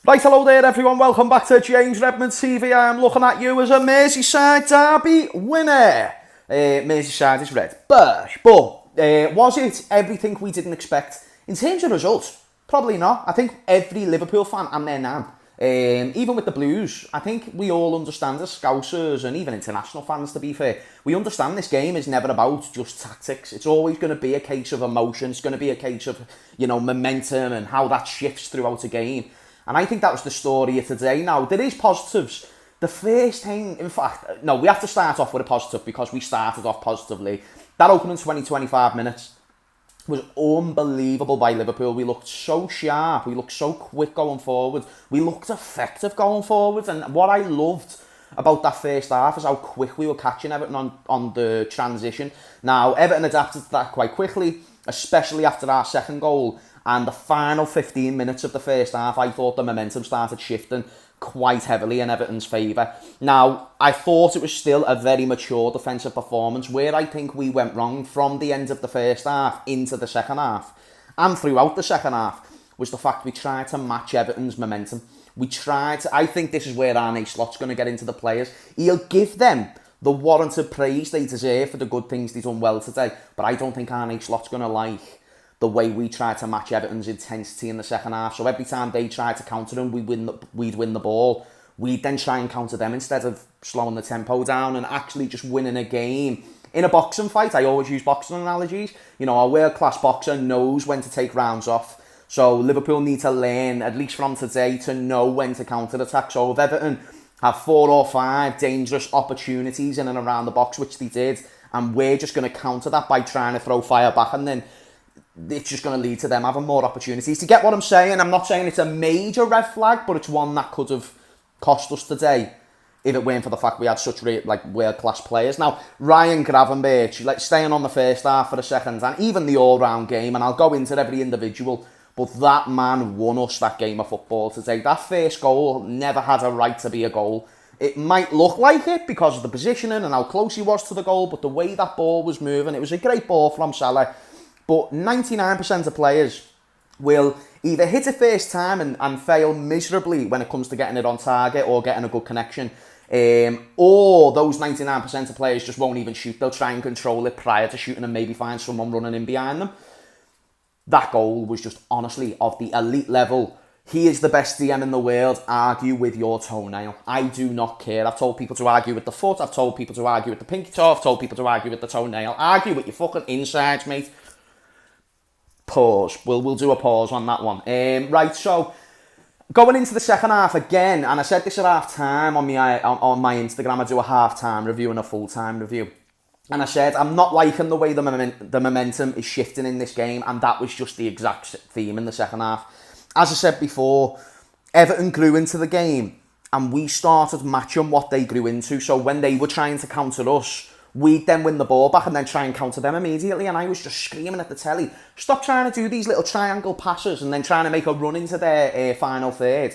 Right, hello there everyone, welcome back to James Redmond TV. I am looking at you as a Merseyside derby winner. Merseyside is red. But was it everything we didn't expect? In terms of results, probably not. I think every Liverpool fan and their nan, even with the Blues, I think we all understand as Scousers and even international fans, to be fair, we understand this game is never about just tactics. It's always going to be a case of emotion. It's going to be a case of, momentum and how that shifts throughout a game. And I think that was the story of today. Now, there is positives. The first thing, in fact, no, we have to start off with a positive because we started off positively. That opening 20-25 minutes was unbelievable by Liverpool. We looked so sharp. We looked so quick going forward. We looked effective going forward. And what I loved about that first half is how quick we were catching Everton on the transition. Now, Everton adapted to that quite quickly, especially after our second goal. And the final 15 minutes of the first half, I thought the momentum started shifting quite heavily in Everton's favour. Now, I thought it was still a very mature defensive performance. Where I think we went wrong from the end of the first half into the second half, and throughout the second half, was the fact we tried to match Everton's momentum. I think this is where Arne Slot's going to get into the players. He'll give them the warranted praise they deserve for the good things they've done well today. But I don't think Arne Slot's going to like the way we tried to match Everton's intensity in the second half. So every time they tried to counter them, we'd win the ball. We'd then try and counter them instead of slowing the tempo down and actually just winning a game. In a boxing fight, I always use boxing analogies. A world-class boxer knows when to take rounds off. So Liverpool need to learn, at least from today, to know when to counter-attack. So if Everton have 4 or 5 dangerous opportunities in and around the box, which they did, and we're just going to counter that by trying to throw fire back, and then it's just going to lead to them having more opportunities. To get what I'm saying, I'm not saying it's a major red flag, but it's one that could have cost us today if it weren't for the fact we had such world-class players. Now, Ryan Gravenberch, staying on the first half for a second, and even the all-round game, and I'll go into every individual, but that man won us that game of football today. That first goal never had a right to be a goal. It might look like it because of the positioning and how close he was to the goal, but the way that ball was moving, it was a great ball from Salah. But 99% of players will either hit it first time and fail miserably when it comes to getting it on target or getting a good connection. Or those 99% of players just won't even shoot. They'll try and control it prior to shooting and maybe find someone running in behind them. That goal was just honestly of the elite level. He is the best DM in the world. Argue with your toenail. I do not care. I've told people to argue with the foot. I've told people to argue with the pinky toe. I've told people to argue with the toenail. Argue with your fucking insides, mate. Pause. We'll do a pause on that one. Right, so going into the second half again, and I said this at half time on my Instagram. I do a half time review and a full time review, and I said I'm not liking the way the momentum is shifting in this game, and that was just the exact theme in the second half. As I said before, Everton grew into the game, and we started matching what they grew into. So when they were trying to counter us, we'd then win the ball back and then try and counter them immediately. And I was just screaming at the telly, stop trying to do these little triangle passes and then trying to make a run into their final third.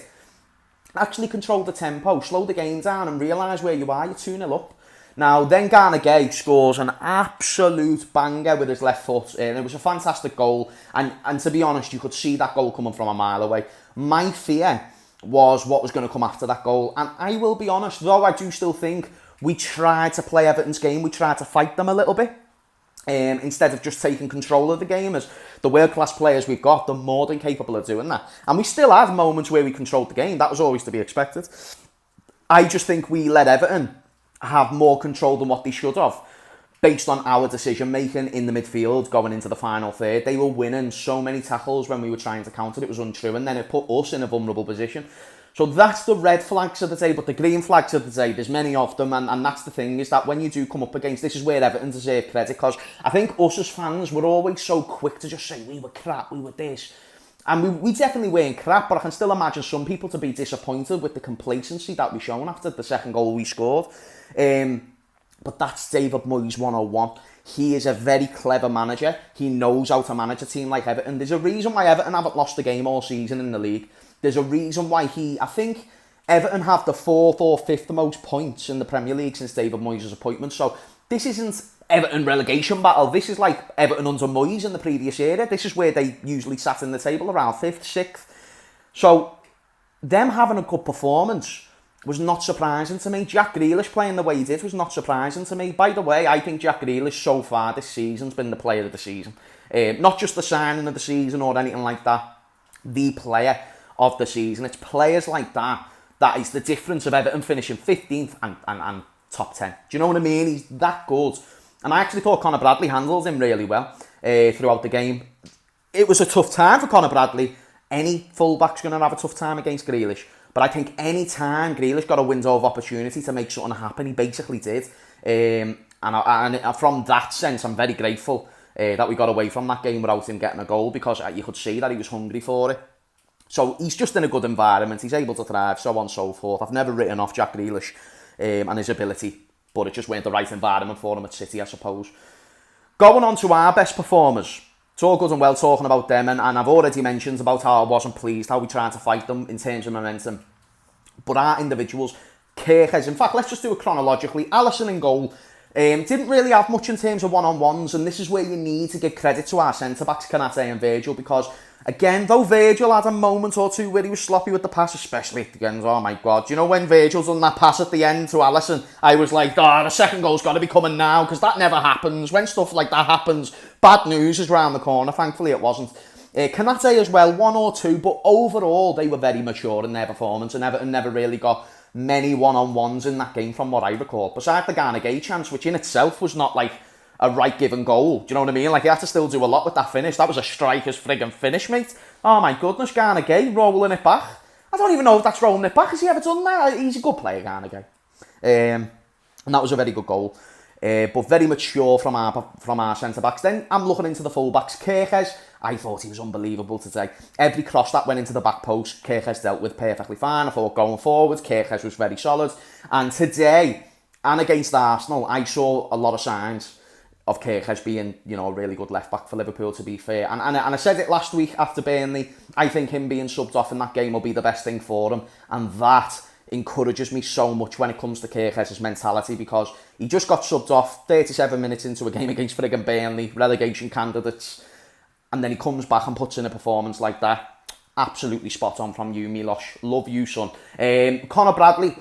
Actually control the tempo, slow the game down and realise where you are. You're 2-0 up. Now, then Garner Gay scores an absolute banger with his left foot. And it was a fantastic goal. And to be honest, you could see that goal coming from a mile away. My fear was what was going to come after that goal. And I will be honest, though I do still think we tried to play Everton's game. We tried to fight them a little bit instead of just taking control of the game. As the world-class players we've got, they're more than capable of doing that. And we still had moments where we controlled the game. That was always to be expected. I just think we let Everton have more control than what they should have based on our decision-making in the midfield going into the final third. They were winning so many tackles when we were trying to counter. It was untrue. And then it put us in a vulnerable position. So that's the red flags of the day, but the green flags of the day, there's many of them, and that's the thing, is that when you do come up against, this is where Everton deserve credit, because I think us as fans were always so quick to just say, we were crap, we were this. And we definitely weren't crap, but I can still imagine some people to be disappointed with the complacency that we shown after the second goal we scored. But that's David Moyes 101. He is a very clever manager. He knows how to manage a team like Everton. There's a reason why Everton haven't lost a game all season in the league. There's a reason why I think Everton have the 4th or 5th most points in the Premier League since David Moyes' appointment. So this isn't Everton relegation battle. This is like Everton under Moyes in the previous era. This is where they usually sat in the table around 5th, 6th. So them having a good performance was not surprising to me. Jack Grealish playing the way he did was not surprising to me. By the way, I think Jack Grealish so far this season's been the player of the season. Not just the signing of the season or anything like that. The player of the season. It's players like that that is the difference of Everton finishing 15th and top 10. Do you know what I mean? He's that good. And I actually thought Conor Bradley handled him really well throughout the game. It was a tough time for Conor Bradley. Any fullback's going to have a tough time against Grealish. But I think any time Grealish got a window of opportunity to make something happen, he basically did. And from that sense, I'm very grateful that we got away from that game without him getting a goal, because you could see that he was hungry for it. So he's just in a good environment. He's able to thrive, so on and so forth. I've never written off Jack Grealish and his ability, but it just weren't the right environment for him at City, I suppose. Going on to our best performers. It's all good and well talking about them, and I've already mentioned about how I wasn't pleased, how we tried to fight them in terms of momentum. But our individuals, Kirkes, in fact, let's just do it chronologically. Alisson in goal. Didn't really have much in terms of one-on-ones, and this is where you need to give credit to our centre-backs, Kanate and Virgil, because, again, though Virgil had a moment or two where he was sloppy with the pass, especially at the end, oh my God, you know when Virgil's done that pass at the end to Alisson, I was like, the second goal's got to be coming now, because that never happens. When stuff like that happens, bad news is round the corner. Thankfully it wasn't. Kanate as well, 1 or 2, but overall they were very mature in their performance, and Everton never really got many one-on-ones in that game from what I recall. Besides the Ghana Gay chance, which in itself was not like a right-given goal. Do you know what I mean? Like, he had to still do a lot with that finish. That was a striker's friggin' finish, mate. Oh my goodness, Ghana Gay rolling it back. I don't even know if that's rolling it back. Has he ever done that? He's a good player, Ghana Gay. And that was a very good goal. But very mature from our centre-backs. Then I'm looking into the full-backs. Kirkes, I thought he was unbelievable today. Every cross that went into the back post, Kirkes dealt with perfectly fine. I thought going forward, Kirkes was very solid. And today, and against Arsenal, I saw a lot of signs of Kirkes being, a really good left-back for Liverpool, to be fair. And I said it last week after Burnley, I think him being subbed off in that game will be the best thing for him. And that encourages me so much when it comes to Kirkes' mentality, because he just got subbed off 37 minutes into a game against friggin' Burnley, relegation candidates, and then he comes back and puts in a performance like that. Absolutely spot on from you, Milosh. Love you, son. Conor Bradley.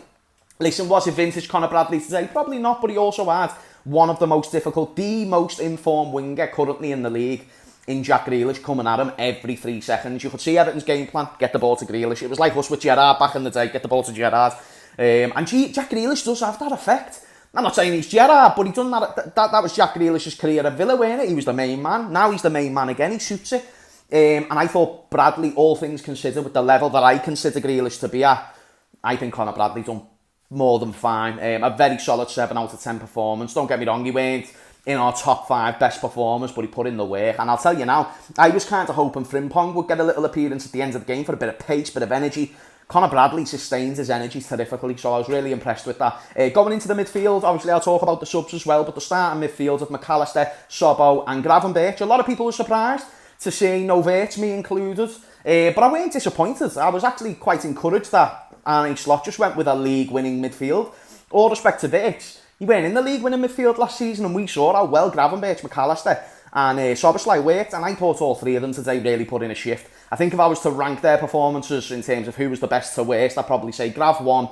Listen, was it vintage Conor Bradley today? Probably not, but he also had one of the most difficult, the most informed winger currently in the league in Jack Grealish, coming at him every 3 seconds. You could see Everton's game plan, get the ball to Grealish. It was like us with Gerrard back in the day, get the ball to Gerrard. And Jack Grealish does have that effect. I'm not saying he's Gerrard, but he done that. That was Jack Grealish's career at Villa, wasn't it? He was the main man. Now he's the main man again. He suits it. And I thought Bradley, all things considered, with the level that I consider Grealish to be at, I think Conor Bradley done more than fine. A very solid 7 out of 10 performance. Don't get me wrong, he weren't in our top 5 best performers, but he put in the work. And I'll tell you now, I was kind of hoping Frimpong would get a little appearance at the end of the game for a bit of pace, bit of energy. Conor Bradley sustains his energy terrifically, so I was really impressed with that. Going into the midfield, obviously I'll talk about the subs as well, but the starting midfield of McAllister, Sobbo and Gravenberch, a lot of people were surprised to see no Wirtz, me included, but I weren't disappointed. I was actually quite encouraged that Arne Slot just went with a league-winning midfield. All respect to Wirtz, he went in the league-winning midfield last season, and we saw how well Gravenberch, McAllister and Szoboszlai worked, and I thought all 3 of them today really put in a shift. I think if I was to rank their performances in terms of who was the best to worst, I'd probably say Grav 1,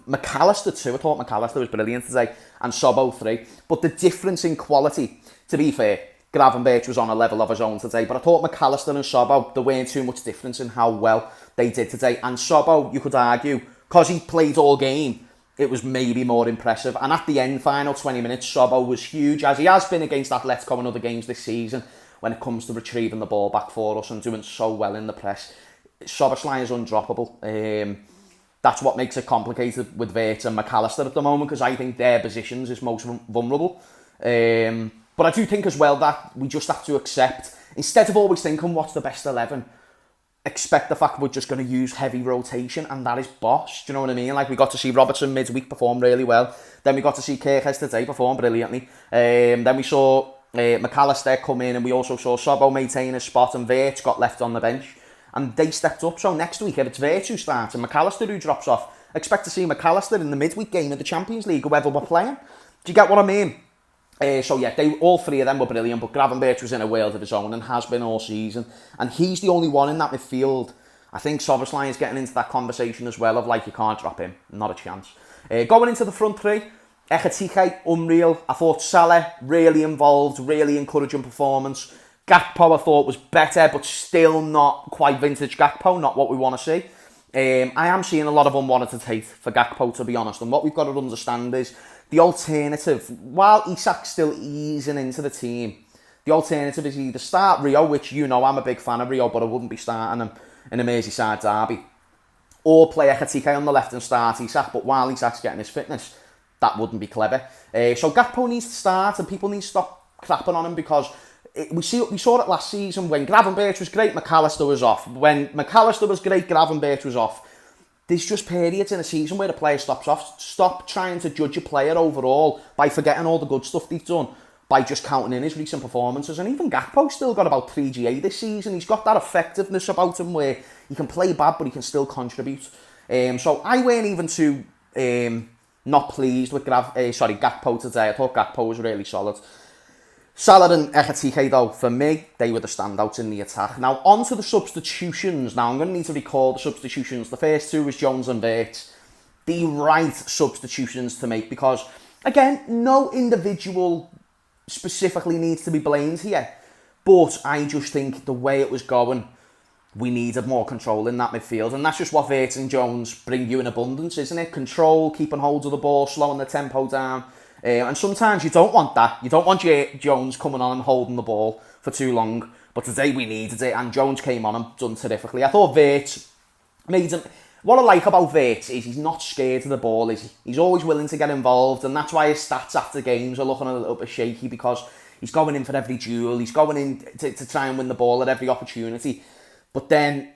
McAllister 2, I thought McAllister was brilliant today, and Sobbo 3. But the difference in quality, to be fair, Gravenberch was on a level of his own today, but I thought McAllister and Sobbo, there weren't too much difference in how well they did today. And Sobbo, you could argue, because he played all game, it was maybe more impressive. And at the end, final 20 minutes, Sobbo was huge, as he has been against Atletico and other games this season, when it comes to retrieving the ball back for us and doing so well in the press. Szoboszlai is undroppable. That's what makes it complicated with Wirtz and McAllister at the moment, because I think their positions is most vulnerable. But I do think as well that we just have to accept, instead of always thinking what's the best 11, expect the fact we're just going to use heavy rotation, and that is boss. Do you know what I mean? Like, we got to see Robertson midweek perform really well. Then we got to see Kirkes today perform brilliantly. Then we saw McAllister come in, and we also saw Sobbo maintain his spot, and Wirtz got left on the bench, and they stepped up. So next week, if it's Wirtz who starts and McAllister who drops off, expect to see McAllister in the midweek game of the Champions League, whoever we're playing. Do you get what I mean? So yeah, all 3 of them were brilliant, but Gravenberch was in a world of his own and has been all season, and he's the only one in that midfield I think Soberslein's getting into that conversation as well of like, you can't drop him, not a chance. Going into the front three, Ekitike, unreal. I thought Salah, really involved, really encouraging performance. Gakpo I thought was better, but still not quite vintage Gakpo, not what we want to see. I am seeing a lot of unwarranted hate for Gakpo, to be honest, and what we've got to understand is the alternative, while Isak's still easing into the team, the alternative is either start Rio, which you know I'm a big fan of Rio, but I wouldn't be starting him in a Merseyside derby, or play Ekitike on the left and start Isak, but while Isak's getting his fitness, that wouldn't be clever. So Gakpo needs to start, and people need to stop crapping on him, because we saw it last season when Gravenberch was great, McAllister was off. When McAllister was great, Gravenberch was off. There's just periods in a season where the player stops off. Stop trying to judge a player overall by forgetting all the good stuff they've done, by just counting in his recent performances. And even Gakpo's still got about 3 GA this season. He's got that effectiveness about him where he can play bad, but he can still contribute. So I weren't even too not pleased with Gakpo today. I thought Gakpo was really solid. Salah and Ekitike, though, for me, they were the standouts in the attack. Now, on to the substitutions. Now, I'm going to need to recall the substitutions. The first two was Jones and Wirtz. The right substitutions to make, because, again, no individual specifically needs to be blamed here. But I just think the way it was going, we needed more control in that midfield. And that's just what Wirtz and Jones bring you in abundance, isn't it? Control, keeping hold of the ball, slowing the tempo down. And sometimes you don't want that. You don't want Jones coming on and holding the ball for too long. But today we needed it, and Jones came on and done terrifically. I thought Wirtz made him... What I like about Wirtz is he's not scared of the ball, is he? He's always willing to get involved, and that's why his stats after games are looking a little bit shaky, because he's going in for every duel. He's going in to try and win the ball at every opportunity. But then,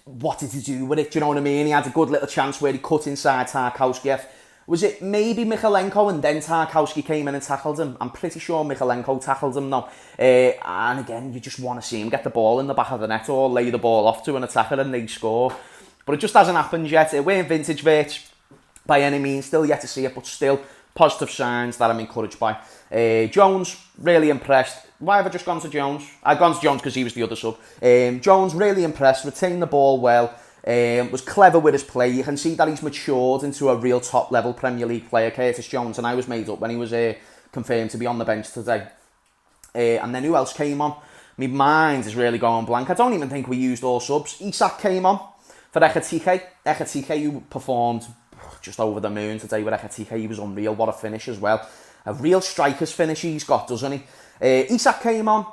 what did he do with it? Do you know what I mean? He had a good little chance where he cut inside Tarkowski. Was it maybe Michalenko and then Tarkowski came in and tackled him? I'm pretty sure Michalenko tackled him now. And again, you just want to see him get the ball in the back of the net or lay the ball off to an attacker and they score. But it just hasn't happened yet. It weren't vintage Wirtz by any means. Still yet to see it, but still positive signs that I'm encouraged by. Jones, really impressed. Why have I just gone to Jones? I've gone to Jones because he was the other sub. Jones, really impressed. Retained the ball well. Was clever with his play. You can see that he's matured into a real top-level Premier League player, Curtis Jones, and I was made up when he was confirmed to be on the bench today. And then who else came on? My mind is really going blank. I don't even think we used all subs. Isak came on for Ekitike. Ekitike, who performed just over the moon today with Ekitike. He was unreal. What a finish as well. A real striker's finish he's got, doesn't he? Isak came on.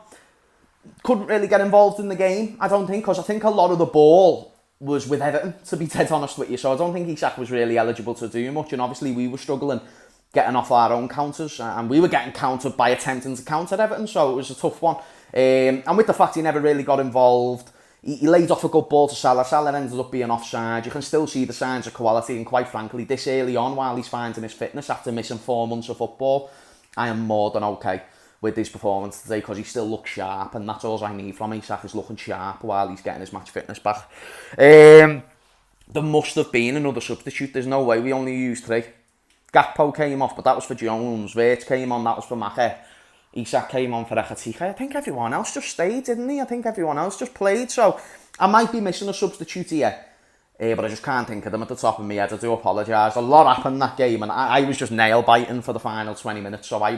Couldn't really get involved in the game, I don't think, because I think a lot of the ball was with Everton, to be dead honest with you. So I don't think Isak was really eligible to do much. And obviously we were struggling getting off our own counters. And we were getting countered by attempting to counter Everton. So it was a tough one. And with the fact he never really got involved, he laid off a good ball to Salah. Salah ended up being offside. You can still see the signs of quality. And quite frankly, this early on, while he's finding his fitness after missing 4 months of football, I am more than okay with his performance today, because he still looks sharp, and that's all I need from Isak, is looking sharp while he's getting his match fitness back. There must have been another substitute. There's no way we only used 3. Gakpo came off, but that was for Jones. Wirtz came on, that was for Maka. Isak came on for Ekitike. I think everyone else just stayed, didn't he? I think everyone else just played. So I might be missing a substitute here, but I just can't think of them at the top of my head. I do apologise. A lot happened that game, and I was just nail biting for the final 20 minutes. So I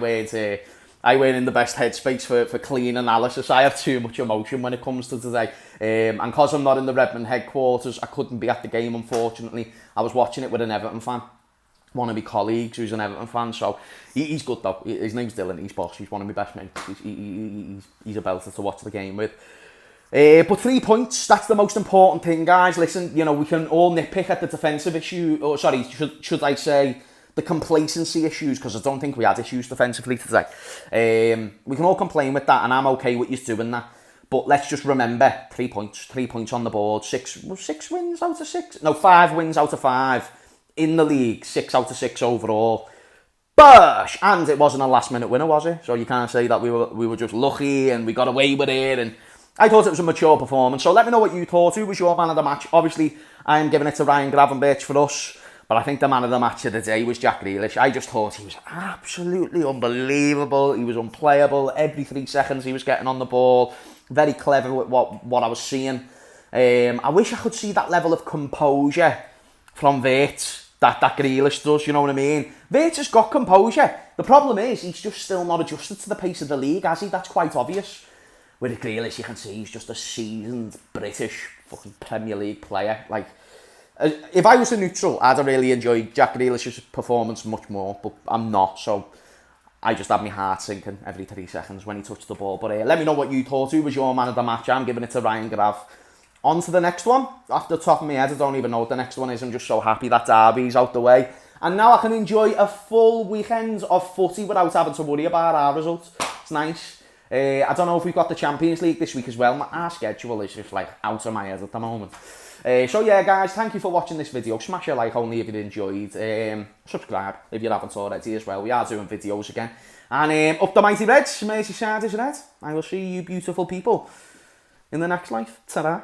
weren't in the best headspace for clean analysis. I have too much emotion when it comes to today. And because I'm not in the Redmond headquarters, I couldn't be at the game, unfortunately. I was watching it with an Everton fan. One of my colleagues who's an Everton fan, so he's good though. His name's Dylan, he's boss. He's one of my best mates. He's a belter to watch the game with. But 3 points, that's the most important thing, guys. Listen, you know, we can all nitpick at the defensive issue, or sorry, should I say the complacency issues, because I don't think we had issues defensively today. We can all complain with that, and I'm okay with you doing that. But let's just remember, 3 points. 3 points on the board. 6 wins out of 6? No, 5 wins out of 5 in the league. 6 out of 6 overall. Bosh! And it wasn't a last-minute winner, was it? So you can't say that we were just lucky and we got away with it. And I thought it was a mature performance. So let me know what you thought. Who was your man of the match? Obviously, I am giving it to Ryan Gravenberch for us. But I think the man of the match of the day was Jack Grealish. I just thought he was absolutely unbelievable. He was unplayable. Every 3 seconds he was getting on the ball. Very clever with what I was seeing. I wish I could see that level of composure from Wirtz that Grealish does, you know what I mean? Wirtz has got composure. The problem is he's just still not adjusted to the pace of the league, has he? That's quite obvious. With Grealish, you can see he's just a seasoned British fucking Premier League player. Like, if I was a neutral, I'd have really enjoyed Jack Grealish's performance much more, but I'm not, so I just had my heart sinking every 3 seconds when he touched the ball. But let me know what you thought. Who was your man of the match? I'm giving it to Ryan Grav. On to the next one. Off the top of my head, I don't even know what the next one is. I'm just so happy that Derby's out the way. And now I can enjoy a full weekend of footy without having to worry about our results. It's nice. I don't know if we've got the Champions League this week as well. Our schedule is just like out of my head at the moment. So yeah, guys, thank you for watching this video. Smash a like only if you enjoyed. Subscribe if you haven't already as well. We are doing videos again. And up the mighty Reds, Merseyside is red. I will see you beautiful people in the next life. Ta-da.